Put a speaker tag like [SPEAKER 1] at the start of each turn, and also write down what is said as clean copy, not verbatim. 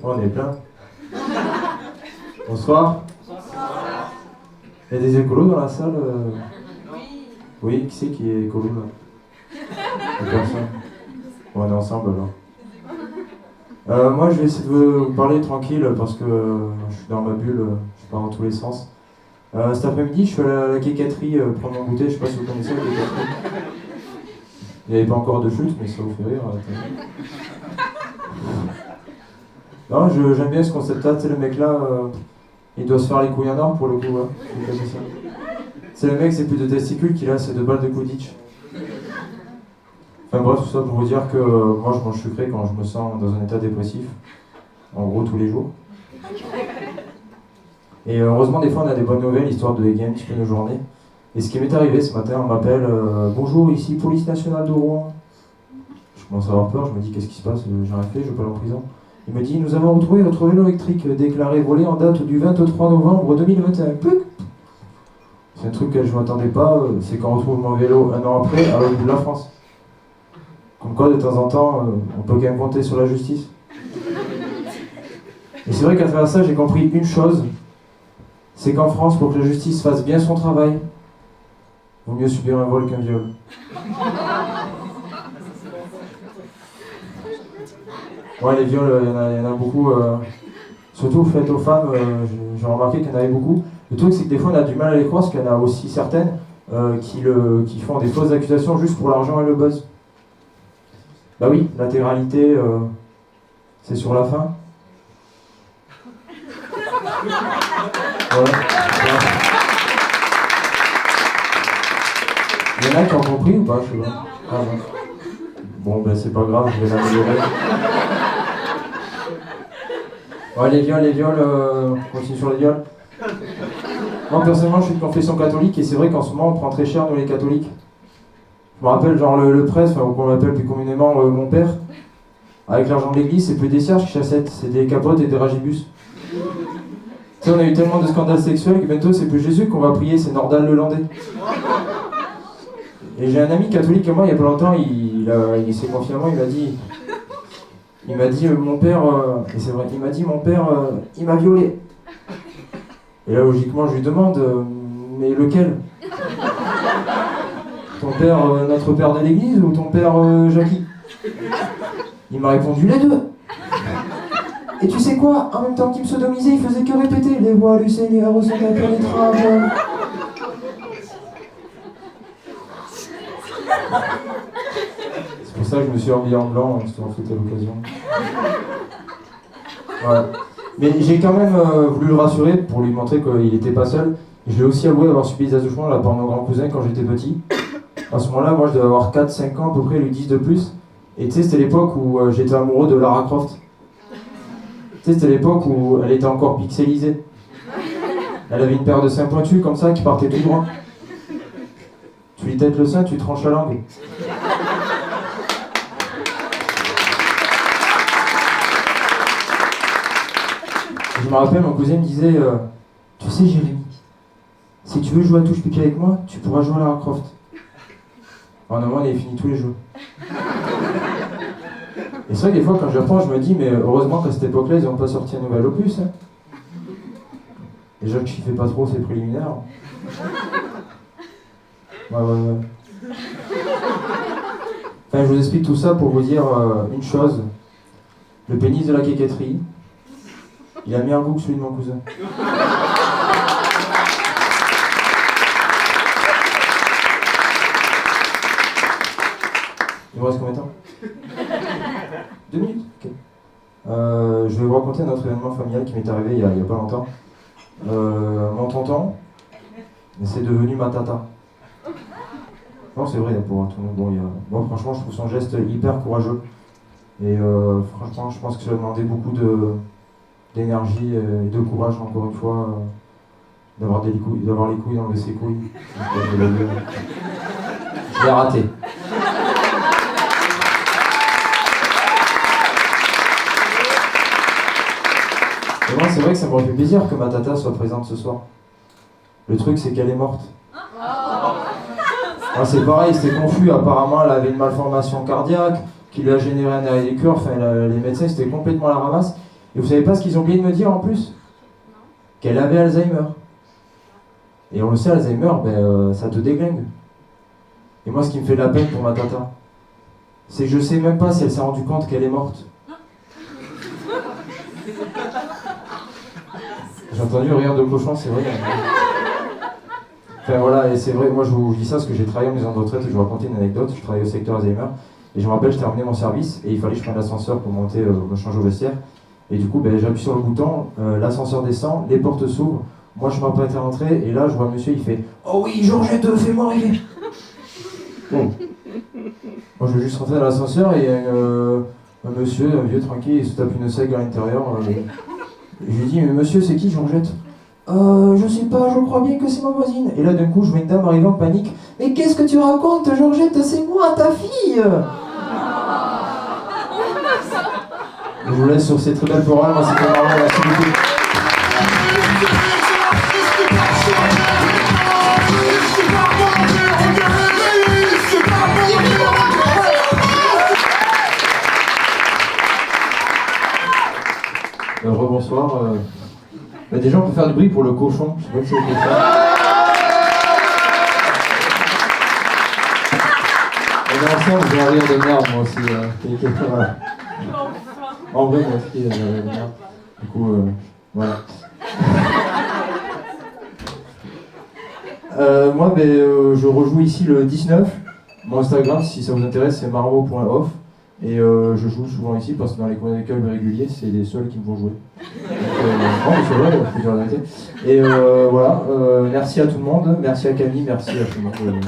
[SPEAKER 1] Oh, on est plein. Bonsoir. Il y a des écolos dans la salle Oui, qui c'est qui est écolo là? Personne. On est ensemble alors. Moi je vais essayer de vous parler tranquille parce que je suis dans ma bulle, je pars dans tous les sens. Cet après-midi je suis à la quéquetterie prendre mon goûter, je sais pas si vous connaissez la quéquetterie. Il n'y avait pas encore de chute mais ça vous fait rire. Non, j'aime bien ce concept-là, tu sais le mec là, il doit se faire les couilles en or pour le coup, ouais. C'est le mec, c'est plus de testicules qu'il a, c'est de balles de Quidditch. Enfin bref, tout ça pour vous dire que moi je mange sucré quand je me sens dans un état dépressif. En gros, tous les jours. Et heureusement, des fois, on a des bonnes nouvelles, histoire de égayer un petit peu nos journées. Et ce qui m'est arrivé ce matin, on m'appelle bonjour, ici, police nationale de Rouen. Je commence à avoir peur, je me dis qu'est-ce qui se passe, j'ai rien fait, je vais pas aller en prison. Il me dit nous avons retrouvé votre vélo électrique déclaré volé en date du 23 novembre 2021. C'est un truc que je ne m'attendais pas, c'est qu'on retrouve mon vélo un an après à l'autre bout de la France. Comme quoi, de temps en temps, on peut quand même compter sur la justice. Et c'est vrai qu'à travers ça, j'ai compris une chose, c'est qu'en France, pour que la justice fasse bien son travail, vaut mieux subir un vol qu'un viol. Ouais, les viols, il y en a beaucoup, surtout faites aux femmes, j'ai remarqué qu'il y en avait beaucoup. Le truc, c'est que des fois, on a du mal à les croire, parce qu'il y en a aussi certaines qui font des fausses accusations juste pour l'argent et le buzz. Bah oui, l'intégralité, c'est sur la fin. Ouais. Il y en a qui ont compris ou pas, je sais pas. Ah, ouais. Bon, ben c'est pas grave, je vais l'améliorer. Ouais, les viols, on continue sur les viols. Moi, personnellement, je suis de confession catholique et c'est vrai qu'en ce moment, on prend très cher, nous, les catholiques. Je me rappelle, genre, le prêtre, enfin, qu'on l'appelle plus communément mon père, avec l'argent de l'église, c'est plus des cierges qui chassettent, c'est des capotes et des ragibus. Tu sais, on a eu tellement de scandales sexuels que bientôt, c'est plus Jésus qu'on va prier, c'est Nordal Lelandais. Et j'ai un ami catholique à moi, il y a pas longtemps, il s'est confié à moi, il m'a dit mon père, et c'est vrai, il m'a dit mon père, il m'a violé. Et là, logiquement, je lui demande, mais lequel? Ton père, notre père de l'église, ou ton père, Jackie? Il m'a répondu les deux. Et tu sais quoi? En même temps qu'il me sodomisait, il faisait que répéter les voix du Seigneur sont impénétrables. C'est pour ça que je me suis habillé en blanc, c'était en fait à l'occasion. Ouais. Mais j'ai quand même voulu le rassurer pour lui montrer qu'il n'était pas seul. Je l'ai aussi avoué avoir subi des attouchements là, par mon grand cousin quand j'étais petit. À ce moment-là, moi je devais avoir 4-5 ans à peu près, lui 10 de plus. Et tu sais, c'était l'époque où j'étais amoureux de Lara Croft. Tu sais, c'était l'époque où elle était encore pixelisée. Elle avait une paire de seins pointus comme ça qui partait tout droit. Tu lui têtes le sein, tu tranches la langue. Je me rappelle, mon cousin me disait tu sais, Jérémy, si tu veux jouer à touche pipi avec moi, tu pourras jouer à Lara Croft. En un mois, on avait fini tous les jeux. Et c'est vrai que des fois, quand j'apprends, je me dis, mais heureusement qu'à cette époque-là, ils n'ont pas sorti un nouvel opus. Hein. Déjà que je kiffais pas trop ces préliminaires. Ouais. Enfin, je vous explique tout ça pour vous dire une chose. Le pénis de la quéquetterie, il a mis un goût que celui de mon cousin. Il me reste combien de temps? 2 minutes? Ok. Je vais vous raconter notre événement familial qui m'est arrivé il y a pas longtemps. Mon tonton, c'est devenu ma tata. Non, c'est vrai, pour tout le monde. Moi, franchement, je trouve son geste hyper courageux. Et franchement, je pense que ça a demandé beaucoup d'énergie et de courage, encore une fois, d'avoir les couilles dans le ses couilles. Je l'ai raté. Et moi, c'est vrai que ça m'aurait fait plaisir que ma tata soit présente ce soir. Le truc, c'est qu'elle est morte. Ah, c'est pareil, c'était confus. Apparemment, elle avait une malformation cardiaque qui lui a généré un arrêt du cœur. Enfin, les médecins, c'était complètement à la ramasse. Et vous savez pas ce qu'ils ont oublié de me dire en plus? Qu'elle avait Alzheimer. Et on le sait, Alzheimer, ça te déglingue. Et moi, ce qui me fait de la peine pour ma tata, c'est que je sais même pas si elle s'est rendue compte qu'elle est morte. J'ai entendu rire de cochon, c'est vrai. Enfin voilà, et c'est vrai, moi je vous dis ça parce que j'ai travaillé en maison de retraite, et je vais vous raconter une anecdote. Je travaillais au secteur Alzheimer, et je me rappelle, je terminais mon service, et il fallait que je prenne l'ascenseur pour monter, me changer au vestiaire. Et du coup, j'appuie sur le bouton, l'ascenseur descend, les portes s'ouvrent, moi je m'apprête à rentrer, et là je vois le monsieur, il fait « Oh oui, Georgette, fais-moi rêver !» Bon. Moi je veux juste rentrer dans l'ascenseur, et un monsieur, un vieux tranquille, il se tape une sègue à l'intérieur. Je lui dis, mais monsieur, c'est qui Georgette? Je sais pas, je crois bien que c'est ma voisine. Et là, d'un coup, je vois une dame arriver en panique. Mais qu'est-ce que tu racontes, Georgette? C'est moi, ta fille! Je vous laisse sur ces très belles paroles. Moi, c'était marrant, merci beaucoup. Rebonsoir. Déjà, on peut faire du bruit pour le cochon. Je sais pas si c'est ça. On est ensemble, j'ai un rire de merde, moi aussi. Voilà. En vrai, moi aussi, j'ai un rire de merde. Du coup, voilà. Moi, je rejoue ici le 19. Mon Instagram, si ça vous intéresse, c'est marmo.off. Et je joue souvent ici parce que dans les coins des clubs réguliers, c'est les seuls qui me font jouer. Non, mais c'est vrai, il faut dire la vérité. Et voilà, merci à tout le monde, merci à Camille, merci à tout le monde.